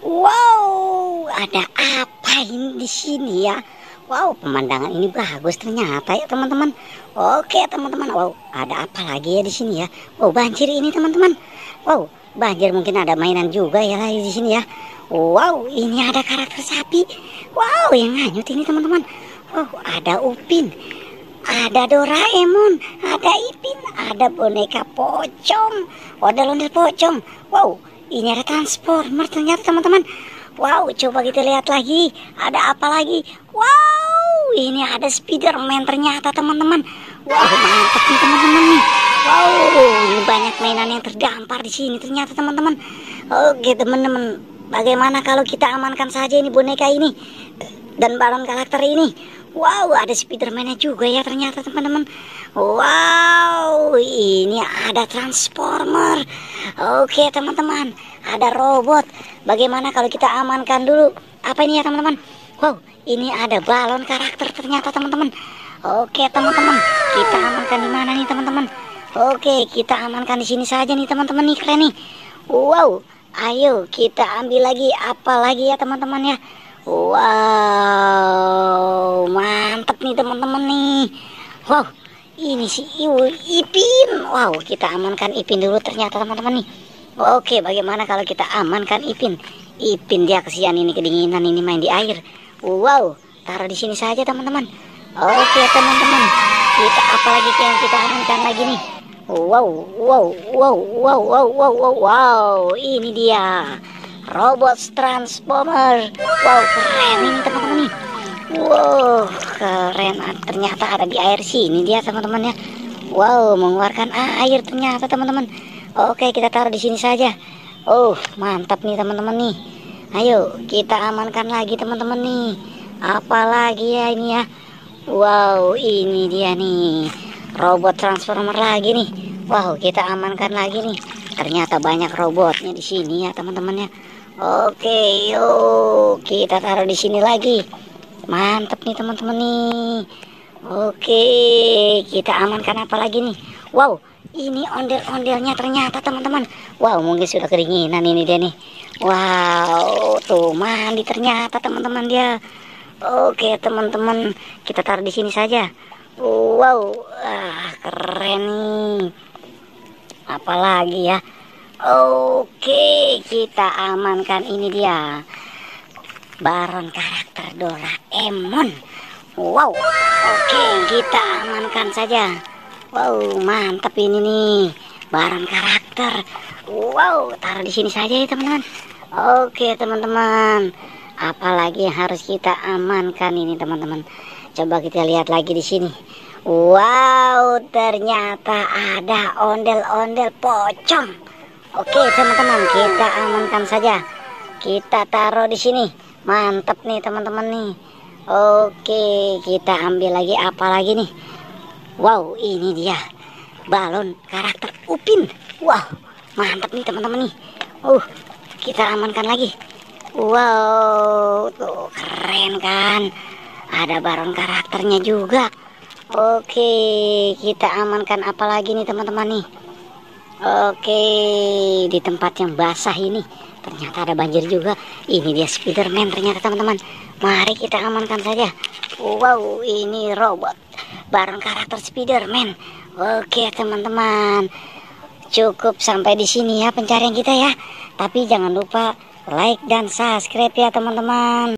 Wow, ada apa ini di sini ya? Wow, pemandangan ini bagus ternyata ya teman-teman. Oke teman-teman, wow, ada apa lagi ya di sini ya? Wow, banjir ini teman-teman. Wow, banjir mungkin ada mainan juga ya lagi di sini ya. Wow, ini ada karakter sapi. Wow, yang hanyut ini teman-teman. Wow, ada Upin, ada Doraemon, ada Ipin, ada boneka pocong, ondel-ondel pocong. Wow, ini ada Transformer ternyata teman-teman. Wow, coba kita lihat lagi. Ada apa lagi? Wow, ini ada Spiderman ternyata teman-teman. Wow, mantap nih teman-teman nih. Wow, ini banyak mainan yang terdampar di sini ternyata teman-teman. Oke teman-teman, bagaimana kalau kita amankan saja ini boneka ini dan balon karakter ini? Wow, ada Spiderman-nya juga ya ternyata teman-teman. Wow, ini ada Transformer. Oke teman-teman, ada robot. Bagaimana kalau kita amankan dulu? Apa ini ya teman-teman? Wow, ini ada balon karakter ternyata teman-teman. Oke teman-teman, kita amankan di mana nih teman-teman? Oke, kita amankan di sini saja nih teman-teman nih, keren nih. Wow, ayo kita ambil lagi apa lagi ya teman-teman ya. Wow, mantap nih teman-teman nih. Wow, ini si Ipin. Wow, kita amankan Ipin dulu ternyata teman-teman nih. Oke, bagaimana kalau kita amankan Ipin? Ipin dia kesian ini, kedinginan ini main di air. Wow, taruh di sini saja teman-teman. Oke teman-teman, kita apalagi yang kita amankan lagi nih? Wow, wow, wow, wow, wow, wow, wow, wow, ini dia robot Transformer. Wow, keren ini teman-teman nih. Wow, keren. Ternyata ada di air sini dia teman-teman ya. Wow, mengeluarkan air ternyata teman-teman. Oke, kita taruh di sini saja. Oh, mantap nih teman-teman nih. Ayo kita amankan lagi teman-teman nih. Apalagi ya ini ya. Wow, ini dia nih robot Transformer lagi nih. Wow, kita amankan lagi nih. Ternyata banyak robotnya di sini ya teman-teman ya. Oke, yuk kita taruh di sini lagi. Mantap nih teman-teman nih. Oke, kita amankan apa lagi nih? Wow, ini ondel-ondelnya ternyata teman-teman. Wow, mungkin sudah kedinginan ini dia nih. Wow, tuh mandi ternyata teman-teman dia. Oke teman-teman, kita taruh di sini saja. Wow, keren nih. Apalagi ya? Oke, kita amankan ini dia baron karakter Doraemon. Wow, oke kita amankan saja. Wow, mantap ini nih baron karakter. Wow, taruh di sini saja ya teman-teman. Oke teman-teman, apalagi yang harus kita amankan ini teman-teman? Coba kita lihat lagi di sini. Wow, ternyata ada ondel-ondel pocong. Oke teman-teman, kita amankan saja. Kita taruh di sini. Mantap nih teman-teman nih. Oke, kita ambil lagi apa lagi nih? Wow, ini dia balon karakter Upin. Wow, mantap nih teman-teman nih. Kita amankan lagi. Wow, tuh keren kan? Ada balon karakternya juga. Oke, kita amankan apa lagi nih teman-teman nih? Oke, di tempat yang basah ini ternyata ada banjir juga. Ini dia Spiderman ternyata teman-teman. Mari kita amankan saja. Wow, ini robot baron karakter Spiderman. Oke teman-teman, cukup sampai di sini ya pencarian kita ya. Tapi jangan lupa like dan subscribe ya teman-teman.